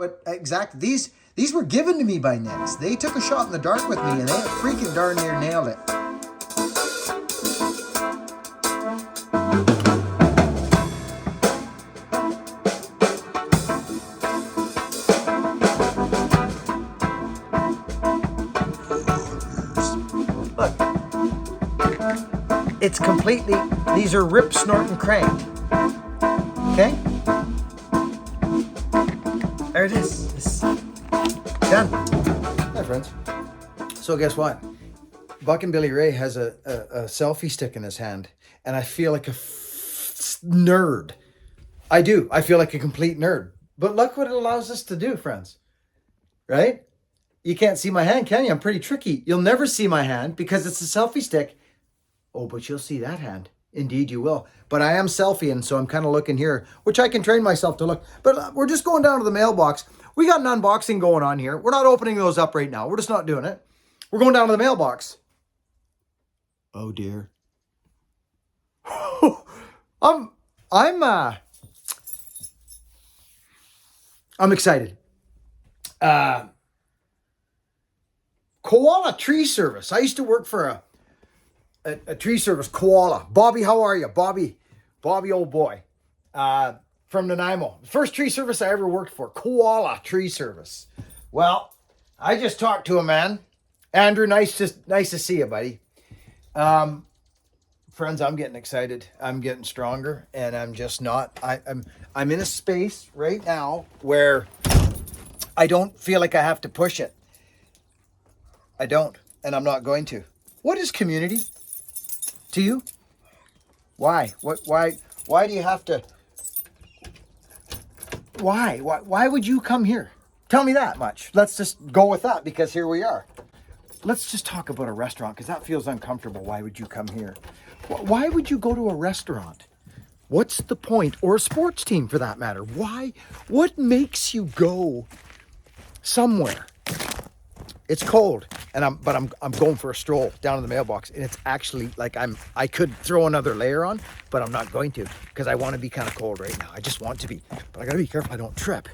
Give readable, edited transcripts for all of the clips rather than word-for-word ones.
But these were given to me by Nicks. They took a shot in the dark with me and they freaking darn near nailed it. Look, it's completely, these are rip, snort, and cranked. Okay? There it is. It's done. Hi, friends. So guess what? Buck and Billy Ray has a selfie stick in his hand, and I feel like a nerd. I do. I feel like a complete nerd. But look what it allows us to do, friends. Right? You can't see my hand, can you? I'm pretty tricky. You'll never see my hand because it's a selfie stick. Oh, but you'll see that hand. Indeed, you will. But I am selfieing, so I'm kind of looking here, which I can train myself to look. But we're just going down to the mailbox. We got an unboxing going on here. We're not opening those up right now. We're just not doing it. We're going down to the mailbox. Oh, dear. I'm excited. Koala Tree Service. I used to work for a tree service, Koala. Bobby, how are you? Bobby, old boy, from Nanaimo. First tree service I ever worked for, Koala Tree Service. Well, I just talked to a man. Andrew, nice to see you, buddy. Friends, I'm getting excited. I'm getting stronger, and I'm just not. I'm in a space right now where I don't feel like I have to push it. I don't, and I'm not going to. What is community to you? Why? Why do you have to? Why would you come here? Tell me that much. Let's just go with that because here we are. Let's just talk about a restaurant because that feels uncomfortable. Why would you come here? Why would you go to a restaurant? What's the point? Or a sports team for that matter? Why? What makes you go somewhere? It's cold, and I'm going for a stroll down to the mailbox, and it's actually like I could throw another layer on, but I'm not going to because I want to be kind of cold right now. I just want to be, but I gotta be careful I don't trip.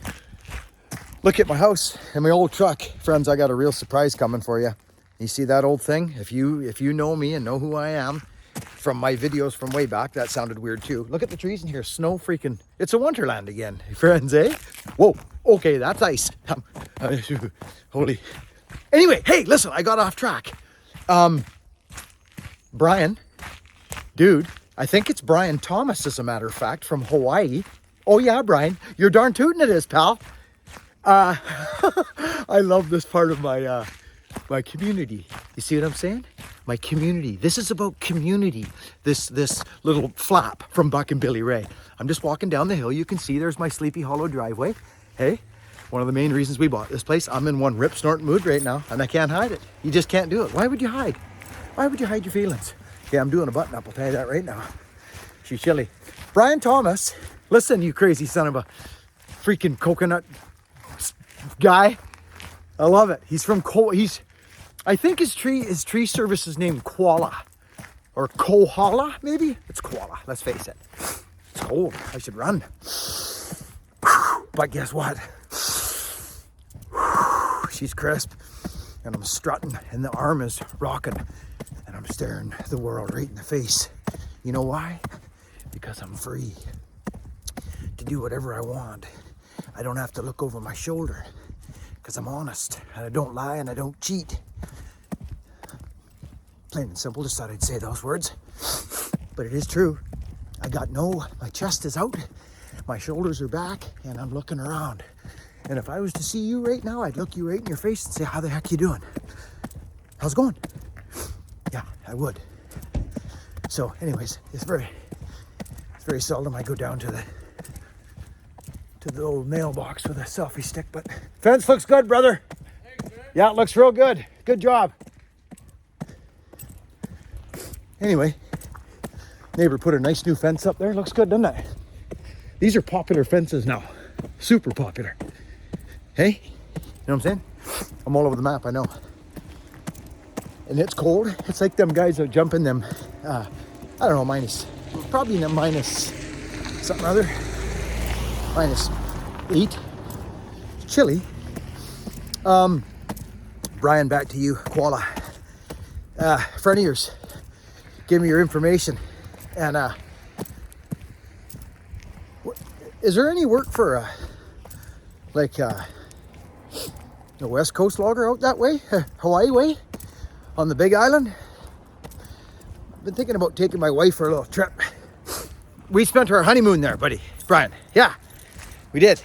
Look at my house and my old truck, friends. I got a real surprise coming for you. You see that old thing? If you know me and know who I am from my videos from way back, that sounded weird too. Look at the trees in here. Snow freaking. It's a wonderland again, friends, eh? Whoa. Okay, that's ice. Holy. Anyway, hey, listen, I got off track. Brian, dude, I think it's Brian Thomas, as a matter of fact, from Hawaii. Oh yeah, Brian, you're darn tootin' it is, pal. I love this part of my community. You see what I'm saying? My community. This is about community. This little flap from Buck and Billy Ray. I'm just walking down the hill. You can see there's my Sleepy Hollow driveway. Hey, one of the main reasons we bought this place. I'm in one rip snort mood right now, and I can't hide it. You just can't do it. Why would you hide? Why would you hide your feelings? Yeah, I'm doing a button up. I'll tell you that right now. She's chilly. Brian Thomas, listen, you crazy son of a freaking coconut guy. I love it. He's from I think his tree service is named Koala or Kohala, maybe. It's Koala. Let's face it. It's cold. I should run. But guess what? She's crisp, and I'm strutting, and the arm is rocking, and I'm staring the world right in the face. You know why? Because I'm free to do whatever I want. I don't have to look over my shoulder because I'm honest, and I don't lie, and I don't cheat. Plain and simple, just thought I'd say those words. But it is true. My chest is out, my shoulders are back, and I'm looking around. And if I was to see you right now, I'd look you right in your face and say, how the heck you doing? How's it going? Yeah, I would. So anyways, it's very seldom I go down to the old mailbox with a selfie stick, but fence looks good, brother. Thanks, man. Yeah, it looks real good. Good job. Anyway, neighbor put a nice new fence up there. Looks good, doesn't it? These are popular fences now. Super popular. Hey, you know what I'm saying? I'm all over the map, I know. And it's cold. It's like them guys that jump in them, I don't know, probably minus something or other. -8. chilly. Brian, back to you. Koala. Friend of yours, give me your information. And is there any work for like the West Coast logger out that way, Hawaii way, on the Big Island? I've been thinking about taking my wife for a little trip. We spent our honeymoon there, buddy. Brian, yeah, we did.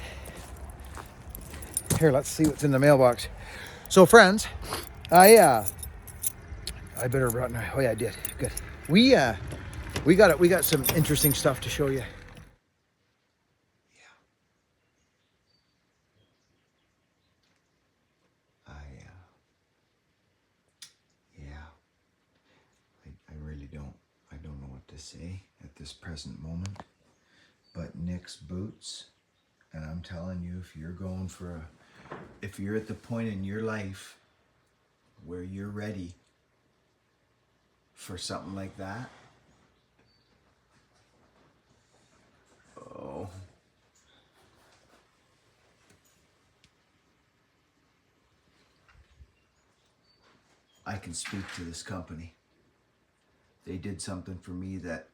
Here, let's see what's in the mailbox. So, friends, I better run. Oh yeah, I did. Good. We got some interesting stuff to show you. I don't know what to say at this present moment, but Nick's boots, and I'm telling you, if you're at the point in your life where you're ready for something like that, oh, I can speak to this company. They did something for me that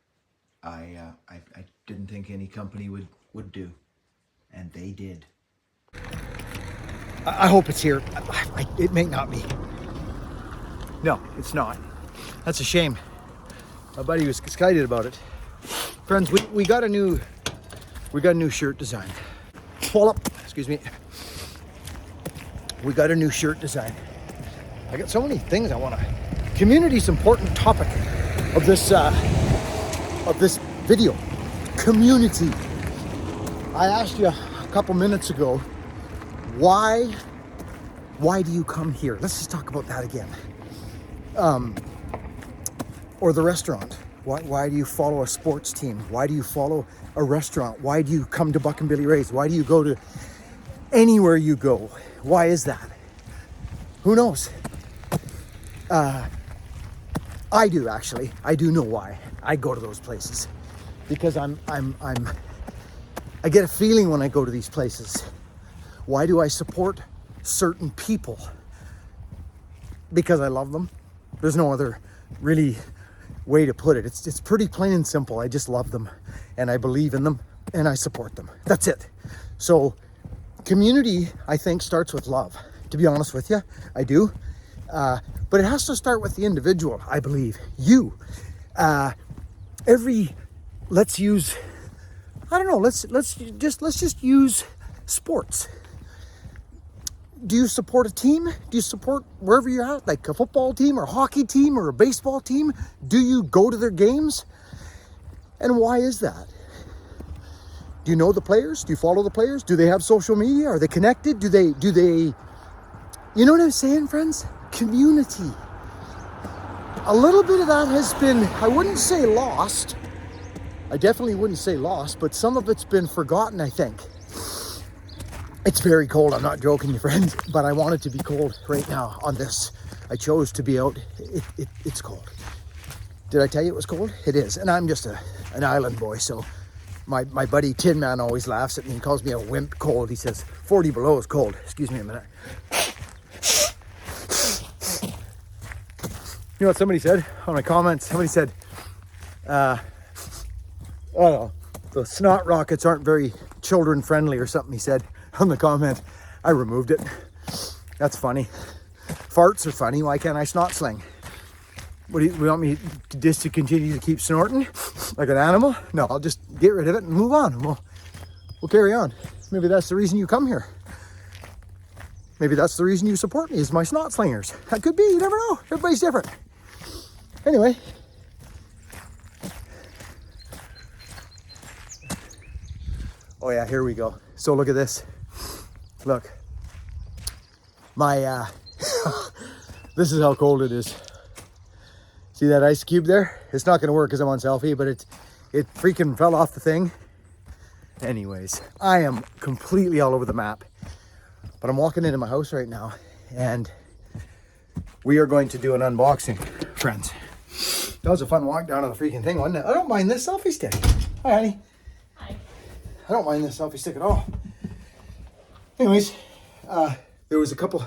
I didn't think any company would do, and they did. I hope it's here. It may not be. No, it's not. That's a shame. My buddy was excited about it. Friends, we got a new shirt design. Pull up, excuse me. We got a new shirt design. I got so many things I want to. Community's important topic of this video. Community. I asked you a couple minutes ago, why do you come here? Let's just talk about that again. Or the restaurant. Why do you follow a sports team? Why do you follow a restaurant? Why do you come to Buck and Billy Ray's? Why do you go to anywhere you go? Why is that? Who knows? I do, actually. I do know why I go to those places, because I get a feeling when I go to these places. Why do I support certain people? Because I love them. There's no other really way to put it. It's pretty plain and simple. I just love them, and I believe in them, and I support them. That's it. So community, I think, starts with love. To be honest with you, I do. But it has to start with the individual, I believe. You. Let's just use sports. Do you support a team? Do you support wherever you're at, like a football team or a hockey team or a baseball team? Do you go to their games? And why is that? Do you know the players? Do you follow the players? Do they have social media? Are they connected? Do they, you know what I'm saying, friends? Community. A little bit of that has been, I wouldn't say lost. I definitely wouldn't say lost, but some of it's been forgotten, I think. It's very cold. I'm not joking, you friends, but I want it to be cold right now on this. I chose to be out. It's cold. Did I tell you it was cold? It is. And I'm just an island boy, so my buddy Tin Man always laughs at me and calls me a wimp cold. He says 40 below is cold. Excuse me a minute. You know what somebody said on my comments? Somebody said, oh, the snot rockets aren't very children friendly or something, he said on the comment. I removed it. That's funny. Farts are funny. Why can't I snot sling? What do you want me just to continue to keep snorting like an animal? No, I'll just get rid of it and move on. And we'll carry on. Maybe that's the reason you come here. Maybe that's the reason you support me, is my snot slingers. That could be. You never know. Everybody's different. Anyway. Oh yeah, here we go. So look at this. Look. My, this is how cold it is. See that ice cube there? It's not going to work because I'm on selfie, but it freaking fell off the thing. Anyways, I am completely all over the map. But I'm walking into my house right now, and we are going to do an unboxing, friends. That was a fun walk down to the freaking thing, wasn't it? I don't mind this selfie stick. Hi, honey. Hi. I don't mind this selfie stick at all. Anyways, there was a couple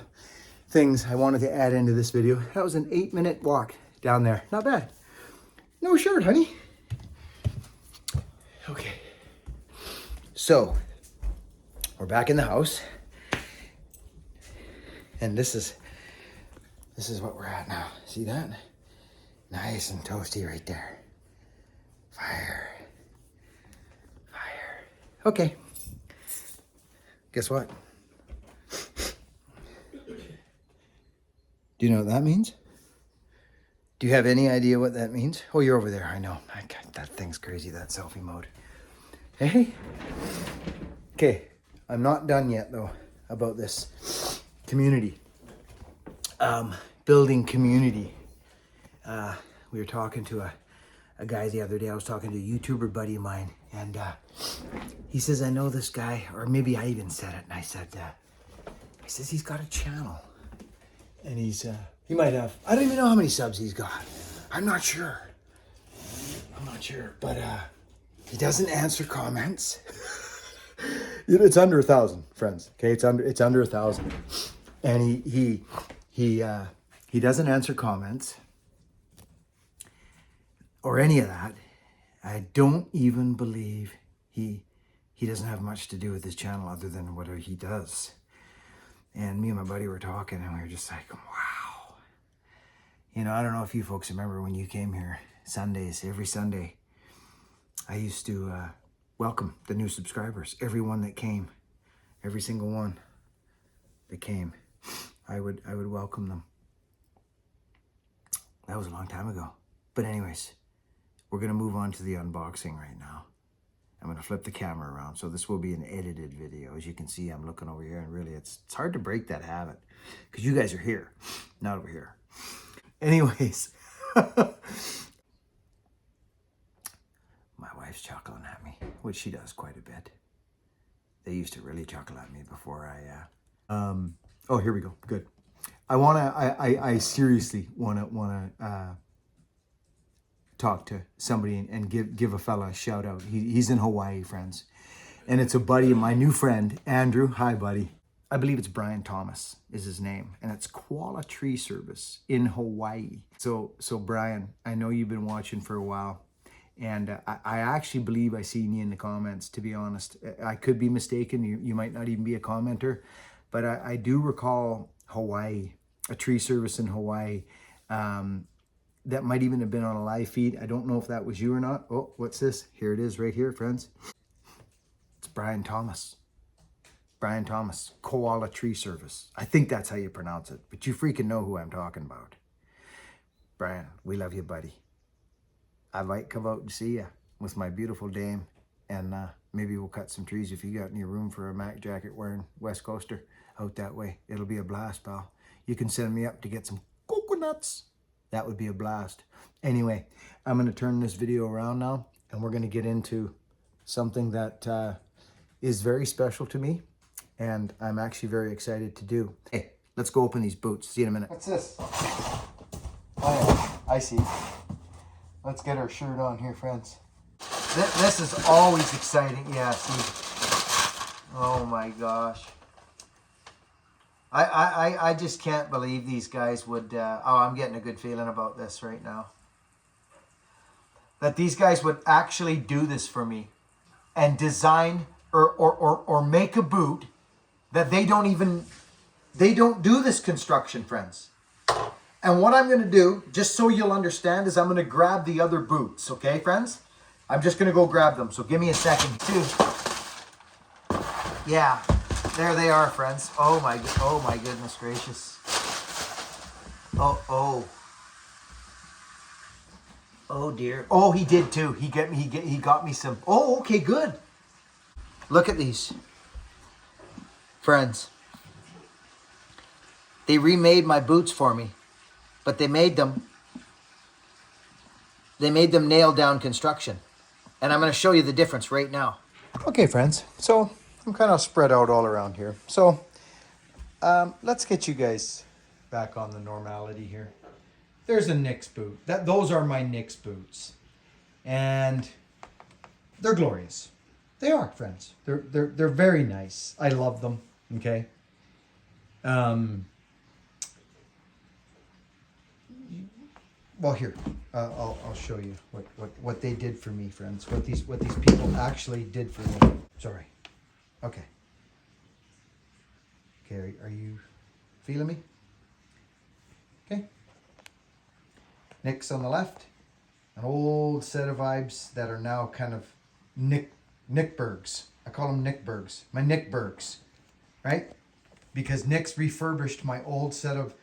things I wanted to add into this video. That was an 8-minute walk down there. Not bad. No shirt, honey. Okay. So, we're back in the house. And this is what we're at now. See that? Nice and toasty right there. Fire. Fire. Okay. Guess what? Do you know what that means? Do you have any idea what that means? Oh, you're over there. I know. That thing's crazy, that selfie mode. Hey. Okay. I'm not done yet, though, about this community. Building community. We were talking to a guy the other day. I was talking to a YouTuber buddy of mine, and he says, I know this guy, or maybe I even said it, and I said, he says he's got a channel. And he might have, I don't even know how many subs he's got. I'm not sure. But he doesn't answer comments. It's under 1,000, friends. Okay, it's under 1,000. And he doesn't answer comments or any of that. I don't even believe he doesn't have much to do with his channel other than what he does. And me and my buddy were talking, and we were just like, wow. You know, I don't know if you folks remember when you came here Sundays, every Sunday, I used to welcome the new subscribers. Everyone that came, every single one that came, I would welcome them. That was a long time ago. But anyways, we're going to move on to the unboxing right now. I'm going to flip the camera around. So this will be an edited video. As you can see, I'm looking over here, and really it's hard to break that habit because you guys are here, not over here. Anyways, my wife's chuckling at me, which she does quite a bit. They used to really chuckle at me before oh, here we go. Good. I seriously wanna talk to somebody and give a fella a shout out. He's in Hawaii, friends. And it's a buddy of my new friend, Andrew. Hi, buddy. I believe it's Brian Thomas is his name. And it's Koala Tree Service in Hawaii. So Brian, I know you've been watching for a while. And I actually believe I seen you in the comments, to be honest. I could be mistaken. You might not even be a commenter. But I do recall Hawaii, a tree service in Hawaii. That might even have been on a live feed. I don't know if that was you or not. Oh, what's this? Here it is right here, friends. It's Brian Thomas. Brian Thomas, Koala Tree Service. I think that's how you pronounce it, but you freaking know who I'm talking about. Brian, we love you, buddy. I might come out and see you with my beautiful dame, and maybe we'll cut some trees if you got any room for a Mac jacket wearing West Coaster out that way. It'll be a blast, pal. You can send me up to get some coconuts. That would be a blast. Anyway, I'm going to turn this video around now, and we're going to get into something that is very special to me, and I'm actually very excited to do. Hey, let's go open these boots. See you in a minute. What's this? Oh, I see. Let's get our shirt on here, friends. This is always exciting. Yeah, see. Oh my gosh. I just can't believe these guys would, oh, I'm getting a good feeling about this right now. That these guys would actually do this for me and design or make a boot that they don't do this construction, friends. And what I'm going to do, just so you'll understand, is I'm going to grab the other boots, okay, friends? I'm just going to go grab them, so give me a second, too. Yeah. There they are, friends. Oh my goodness gracious. Oh dear. Oh, he did too. He got me some. Oh, okay, good. Look at these. Friends. They remade my boots for me, but they made them nail down construction. And I'm going to show you the difference right now. Okay, friends. So I'm kind of spread out all around here. So let's get you guys back on the normality here. There's a Nick's boot. Those are my Nick's boots. And they're glorious. They are, friends. They're very nice. I love them, okay? Well, here, I'll show you what they did for me, friends. What these people actually did for me. Sorry. Okay. Okay, are you feeling me? Okay. Nick's on the left. An old set of vibes that are now kind of Nickbergs. I call them Nickbergs. My Nickbergs, right? Because Nick's refurbished my old set of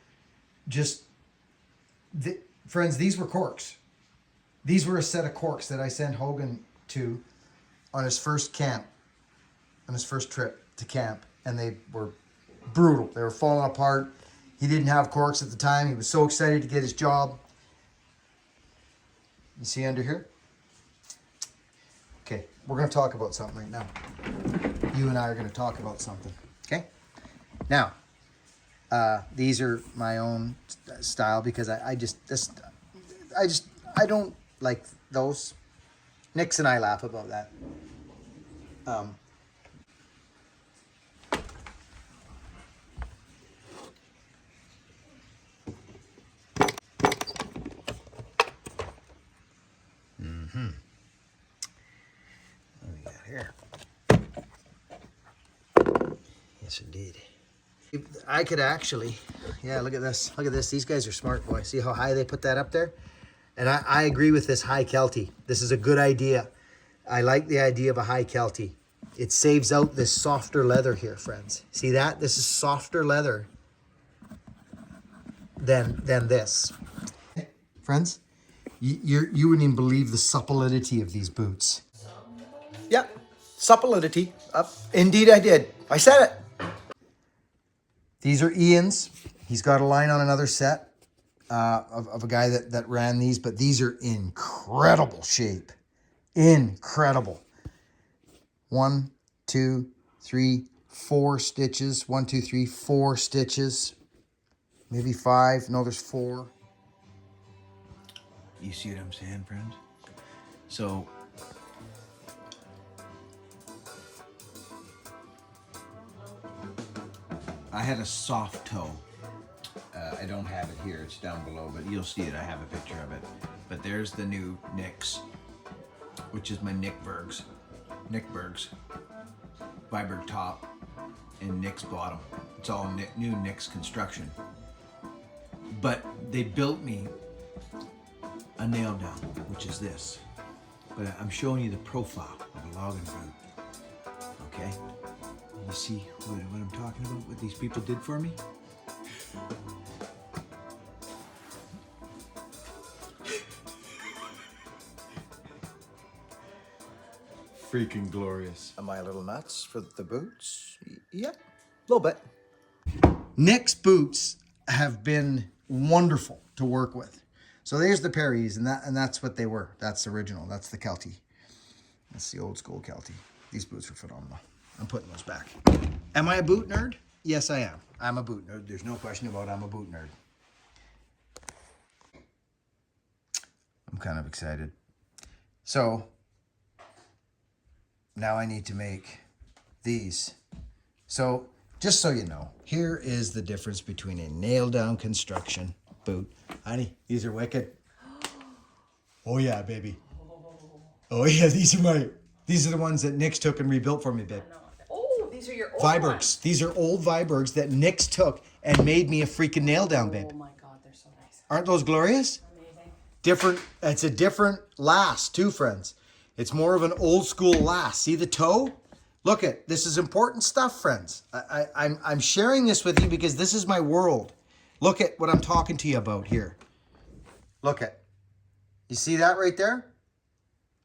friends, these were corks. These were a set of corks that I sent Hogan to on his first camp, on his first trip to camp. And they were brutal. They were falling apart. He didn't have corks at the time. He was so excited to get his job. You see under here? Okay, we're going to talk about something right now. You and I are going to talk about something. Okay? Now, these are my own style because I don't like those. Nix and I laugh about that. What do we got here? Yes, indeed. I could actually, yeah, look at this. Look at this. These guys are smart, boy. See how high they put that up there? And I agree with this high Kelty. This is a good idea. I like the idea of a high Kelty. It saves out this softer leather here, friends. See that? This is softer leather than this. Friends, you wouldn't even believe the supplity of these boots. Yeah, supplity. Indeed I did. I said it. These are Ian's. He's got a line on another set of a guy that ran these, but these are incredible shape. Incredible. 1, 2, 3, 4 stitches. 1, 2, 3, 4 stitches. Maybe 5. No, there's 4. You see what I'm saying, friends? So I had a soft toe. I don't have it here, it's down below, but you'll see it, I have a picture of it. But there's the new Nix, which is my Nickbergs. Viberg top and Nix bottom. It's all new Nix construction. But they built me a nail down, which is this. But I'm showing you the profile of a logging boot. Okay? You see what I'm talking about, what these people did for me? Freaking glorious. Am I a little nuts for the boots? Yeah, a little bit. Nick's boots have been wonderful to work with. So there's the Perrys, and that's what they were. That's the original. That's the Kelty. That's the old school Kelty. These boots are phenomenal. I'm putting those back. Am I a boot nerd? Yes, I am. I'm a boot nerd. There's no question about it. I'm a boot nerd. I'm kind of excited. So now I need to make these. So just so you know, here is the difference between a nail down construction boot. Honey, these are wicked. Oh yeah, baby. Oh yeah, these are the ones that Nix took and rebuilt for me, babe. Oh, these are your old Vibergs. ones. These are old Vibergs that Nix took and made me a freaking nail down, babe. Oh my God, they're so nice. Aren't those glorious? Amazing. Different. It's a different last too, friends. It's more of an old school last. See the toe? Look at this is important stuff, friends. I'm sharing this with you because this is my world. Look at what I'm talking to you about here. Look at. You see that right there?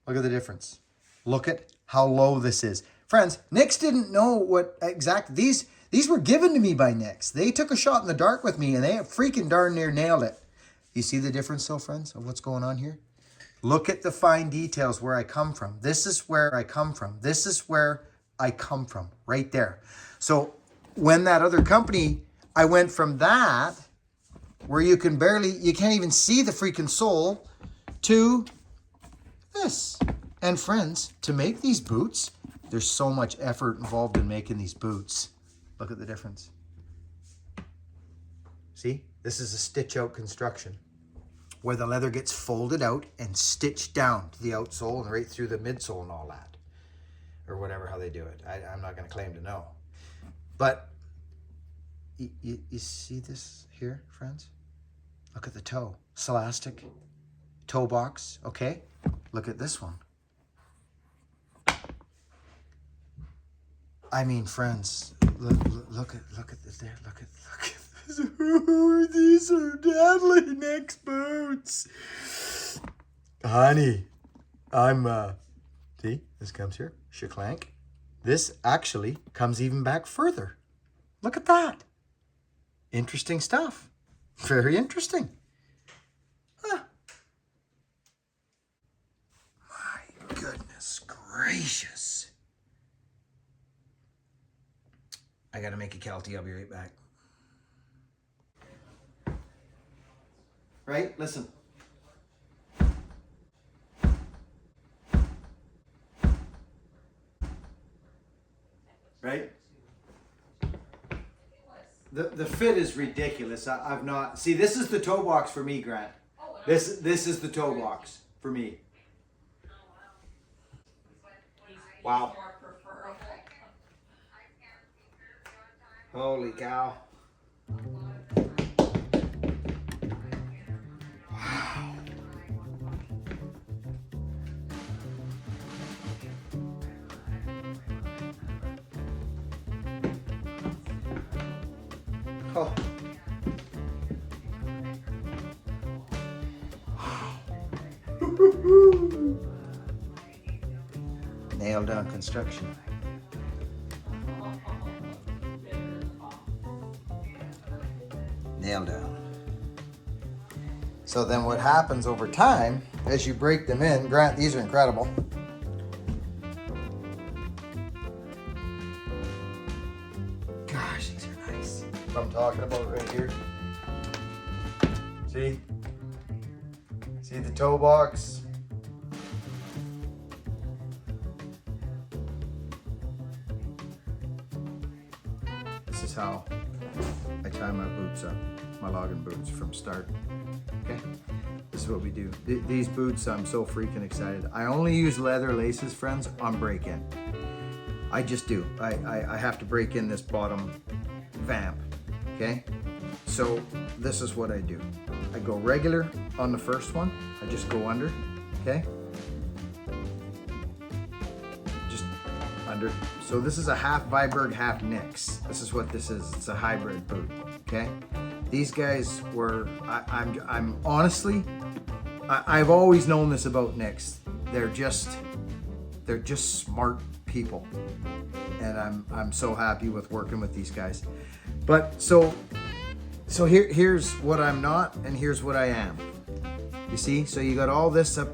Look at the difference. Look at how low this is. Friends, Nix didn't know what exact these were given to me by Nix. They took a shot in the dark with me and they freaking darn near nailed it. You see the difference though, friends, of what's going on here? Look at the fine details where I come from. This is where I come from. This is where I come from, right there. So when that other company, I went from that, where you can't even see the freaking sole, to this. And friends, to make these boots, there's so much effort involved in making these boots. Look at the difference. See, this is a stitch out construction where the leather gets folded out and stitched down to the outsole and right through the midsole and all that. Or whatever, how they do it. I'm not going to claim to know. But you see this here, friends? Look at the toe. Celastic. Toe box. Okay. Look at this one. I mean, friends, look at this there. Look at this. Ooh, these are deadly next boots. Honey, see, this comes here. Shaklank. This actually comes even back further. Look at that. Interesting stuff. Very interesting. Huh. My goodness gracious. I gotta make a Kelty. I'll be right back. Right? Listen. Right? The fit is ridiculous. I've not... See, this is the toe box for me, Grant. This is the toe box for me. Wow. Holy cow. Wow. Oh. Nailed on construction. Nailed down. So then what happens over time, as you break them in, Grant, these are incredible. Gosh, these are nice. What I'm talking about right here. See? See the toe box? This is how I tie my boots up, my logging boots from start. Okay, this is what we do. These boots, I'm so freaking excited. I only use leather laces, friends, on break-in. I just do. I have to break in this bottom vamp, okay? So this is what I do. I go regular on the first one. I just go under, okay? Just under. So this is a half Viberg, half Nix. This is what this is. It's a hybrid boot, okay? These guys were, I'm honestly, I've always known this about Nix. They're just smart people. And I'm so happy with working with these guys. But so here's what I'm not and here's what I am. You see? So you got all this up.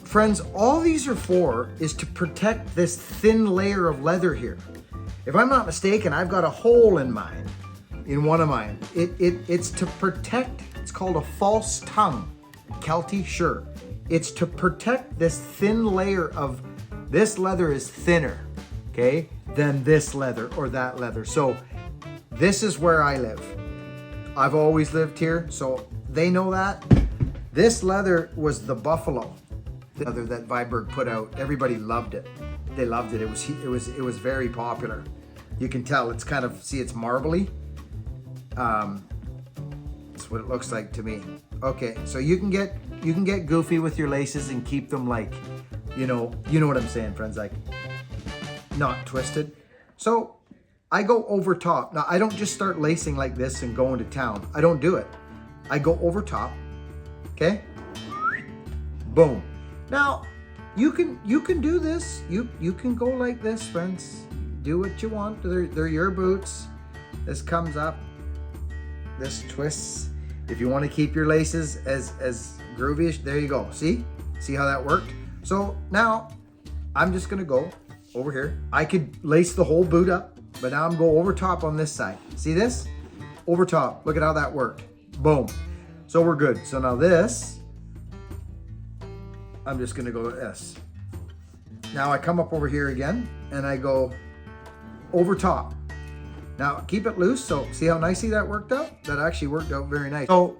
Friends, all these are for is to protect this thin layer of leather here. If I'm not mistaken, I've got a hole in mine, in one of mine. It's to protect, it's called a false tongue. Kelty, sure. It's to protect this thin layer of, this leather is thinner, okay, than this leather or that leather. So this is where I live. I've always lived here, so they know that. This leather was the buffalo leather that Viberg put out. Everybody loved it. They loved it. It was very popular. You can tell it's kind of, see, it's marbly. That's what it looks like to me. Okay, so you can get goofy with your laces and keep them like, you know what I'm saying, friends, like not twisted. So I go over top. Now I don't just start lacing like this and go into town. I don't do it. I go over top. Okay? Boom. Now you can do this. You can go like this, friends. Do what you want. They're your boots. This comes up. This twists. If you want to keep your laces as groovy, there you go. See how that worked? So now I'm just gonna go over here. I could lace the whole boot up, but now I'm go over top on this side. See this? Over top. Look at how that worked. Boom. So we're good. So now this, I'm just gonna go with this. Now I come up over here again and I go over top. Now keep it loose. So see how nicely that worked out? That actually worked out very nice. So,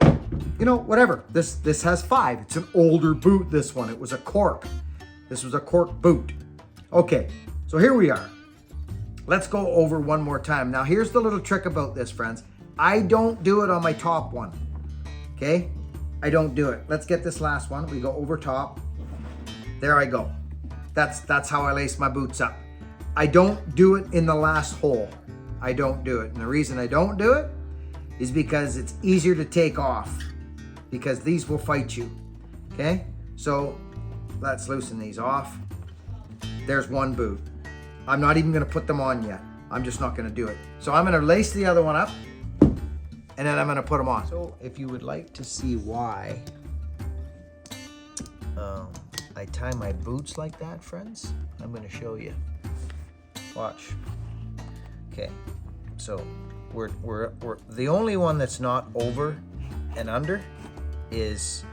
you know, whatever. This has 5. It's an older boot, this one. It was a cork. This was a cork boot. Okay, so here we are. Let's go over one more time. Now here's the little trick about this, friends. I don't do it on my top one. Okay? I don't do it. Let's get this last one. We go over top. There I go. That's how I lace my boots up. I don't do it in the last hole. I don't do it. And the reason I don't do it is because it's easier to take off, because these will fight you. Okay? So let's loosen these off. There's one boot. I'm not even gonna put them on yet. I'm just not gonna do it. So I'm gonna lace the other one up, and then I'm gonna put them on. So if you would like to see why I tie my boots like that, friends, I'm gonna show you. Watch. Okay, so we're the only one that's not over and under is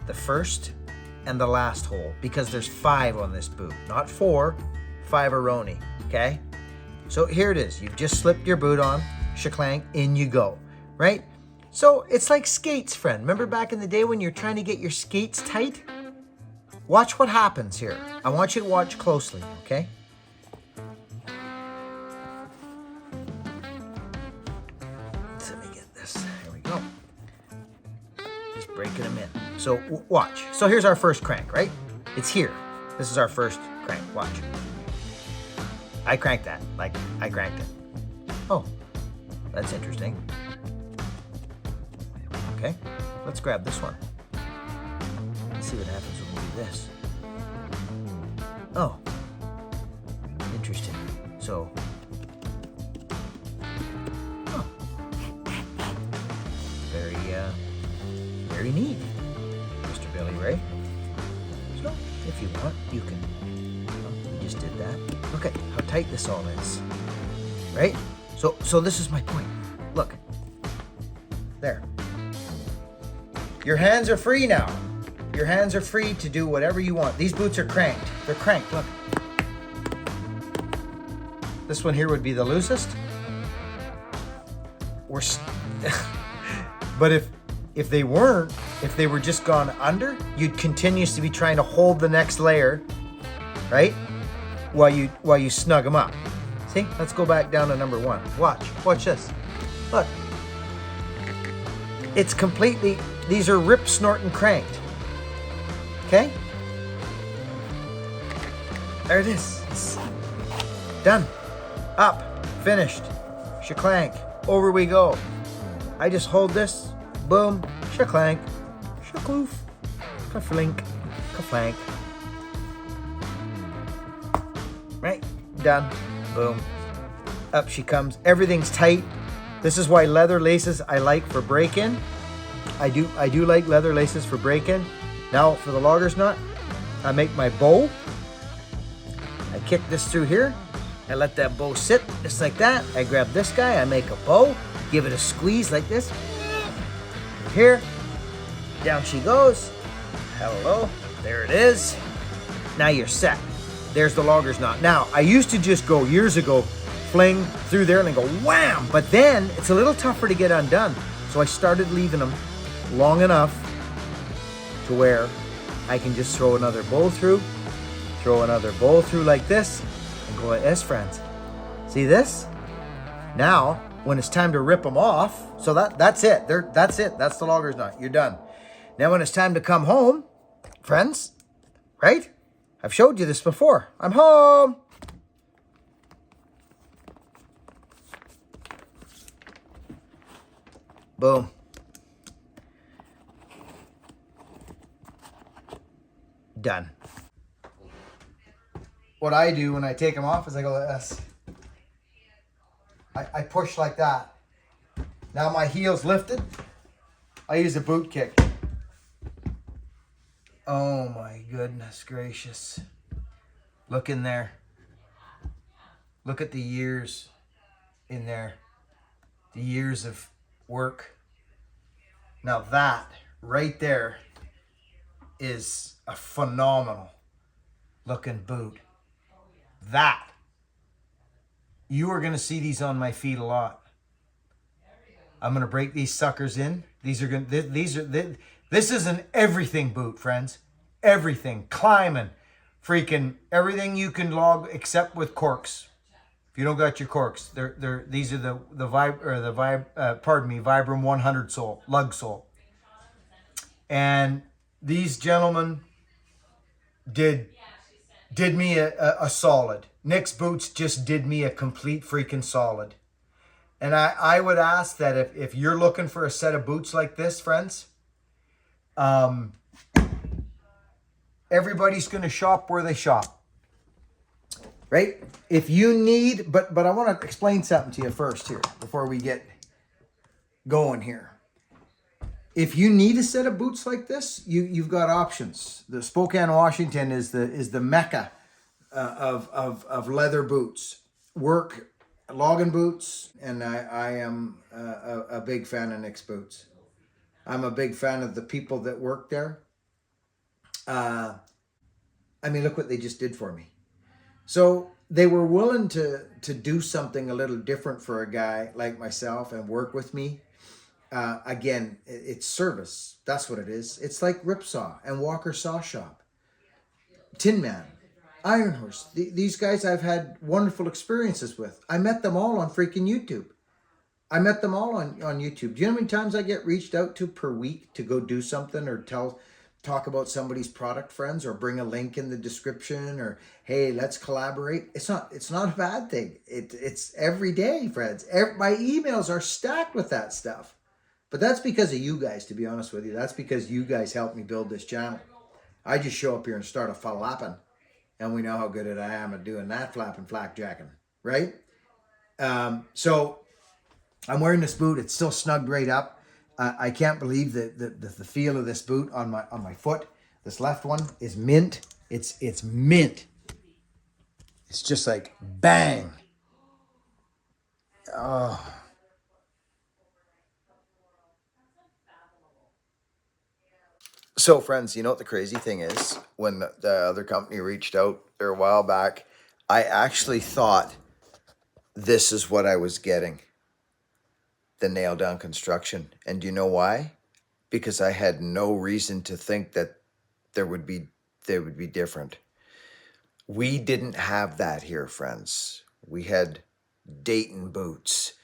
the first and the last hole, because there's 5 on this boot, not 4, 5-a-roni, okay? So here it is. You've just slipped your boot on, shaklang, in you go, right? So it's like skates, friend. Remember back in the day when you're trying to get your skates tight? Watch what happens here. I want you to watch closely, okay? So let me get this. Here we go. Just breaking them in. So watch. So here's our first crank, right? It's here. This is our first crank. Watch. I cranked that. Like, I cranked it. Oh, that's interesting. Okay, let's grab this one. Let's see what happens when we do this. Oh, interesting. So, oh, very neat, Mr. Billy Ray. So, if you want, you can. Oh, we just did that. Look at how tight this all is, right? So this is my point. Look, there. Your hands are free now. Your hands are free to do whatever you want. These boots are cranked. They're cranked, look. This one here would be the loosest. But if they weren't, if they were just gone under, you'd continuously be trying to hold the next layer, right? While you snug them up. See, let's go back down to number 1. Watch this. Look. It's completely, these are rip, snort, and cranked. Okay? There it is. It's done. Up. Finished. Shaklank. Over we go. I just hold this. Boom. Shaklank. Shakloof. Kaflink. Kaflank. Right? Done. Boom. Up she comes. Everything's tight. This is why leather laces I like for break-in. I do like leather laces for break-in. Now for the logger's knot, I make my bow. I kick this through here. I let that bow sit just like that. I grab this guy, I make a bow, give it a squeeze like this. Here, down she goes. Hello, there it is. Now you're set. There's the logger's knot. Now, I used to just go years ago, fling through there and then go wham, but then it's a little tougher to get undone. So I started leaving them long enough to where I can just throw another bow through like this, and go like this, friends. See this? Now, when it's time to rip them off, so that's it. That's it. That's the logger's knot. You're done. Now when it's time to come home, friends, right? I've showed you this before. I'm home. Boom. Done. What I do when I take them off is I go like this. I push like that. Now my heel's lifted. I use a boot kick. Oh my goodness gracious. Look in there. Look at the years in there. The years of work. Now that right there is a phenomenal looking boot. That you are going to see these on my feet a lot. I'm going to break these suckers in. This is an everything boot, friends. Everything. Climbing. Freaking everything you can log except with corks. If you don't got your corks, these are the Vibram 100 sole, lug sole. And these gentlemen did me a solid. Nick's Boots just did me a complete freaking solid. And I would ask that if you're looking for a set of boots like this, friends, everybody's going to shop where they shop. Right? If you need, but I want to explain something to you first here before we get going here. If you need a set of boots like this, you've got options. The Spokane, Washington is the mecca of leather boots. Work logging boots, and I am a big fan of Nick's Boots. I'm a big fan of the people that work there. I mean, look what they just did for me. So they were willing to do something a little different for a guy like myself and work with me. Again, it's service. That's what it is. It's like Ripsaw and Walker Saw Shop, Tin Man, Iron Horse. These guys I've had wonderful experiences with. I met them all on freaking YouTube. I met them all on YouTube. Do you know how many times I get reached out to per week to go do something or talk about somebody's product, friends, or bring a link in the description, or hey, let's collaborate? It's not a bad thing. It's every day, friends. My emails are stacked with that stuff. But that's because of you guys, to be honest with you. That's because you guys helped me build this channel. I just show up here and start a flapping, and we know how good I am at doing that flapping, flak jacking, right? So I'm wearing this boot. It's still snugged right up. I can't believe the feel of this boot on my foot. This left one is mint. It's mint. It's just like bang. Oh. So, friends, you know what the crazy thing is? When the other company reached out there a while back, I actually thought this is what I was getting. The nail down construction. And do you know why? Because I had no reason to think that they would be different. We didn't have that here, friends. We had Dayton boots,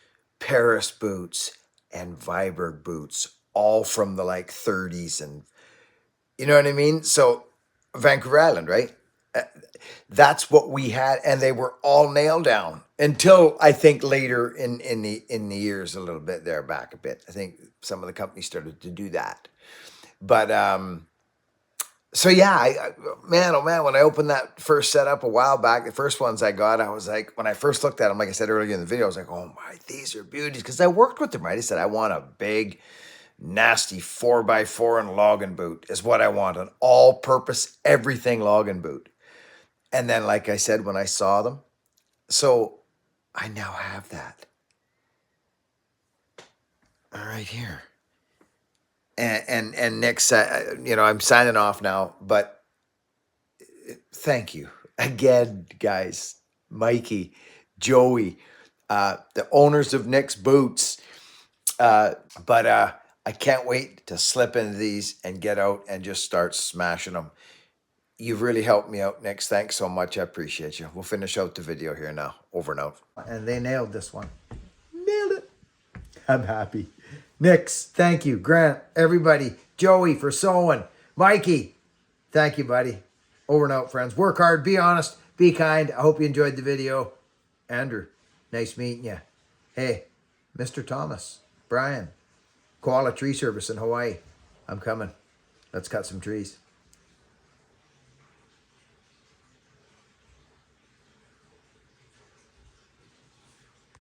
Paris boots, and Viberg boots, all from the like 30s, and you know what I mean? So Vancouver Island, right? That's what we had, and they were all nailed down until I think later in the years, a little bit there, back a bit. I think some of the companies started to do that. But so yeah, man, oh man, when I opened that first setup a while back, the first ones I got, I was like, when I first looked at them, like I said earlier in the video, I was like, oh my, these are beauties, because I worked with them, right? I said, I want a big, nasty 4x4 and logging boot is what I want, an all-purpose everything logging boot. And then, like I said, when I saw them, so I now have that. All right here. And Nick's, I'm signing off now, but thank you again, guys. Mikey, Joey, the owners of Nick's Boots. But I can't wait to slip into these and get out and just start smashing them. You've really helped me out, Nick. Thanks so much. I appreciate you. We'll finish out the video here now. Over and out. And they nailed this one. Nailed it. I'm happy. Nick's, thank you. Grant, everybody. Joey for sewing. Mikey, thank you, buddy. Over and out, friends. Work hard. Be honest. Be kind. I hope you enjoyed the video. Andrew, nice meeting you. Hey, Mr. Thomas, Brian, Koala Tree Service in Hawaii. I'm coming. Let's cut some trees.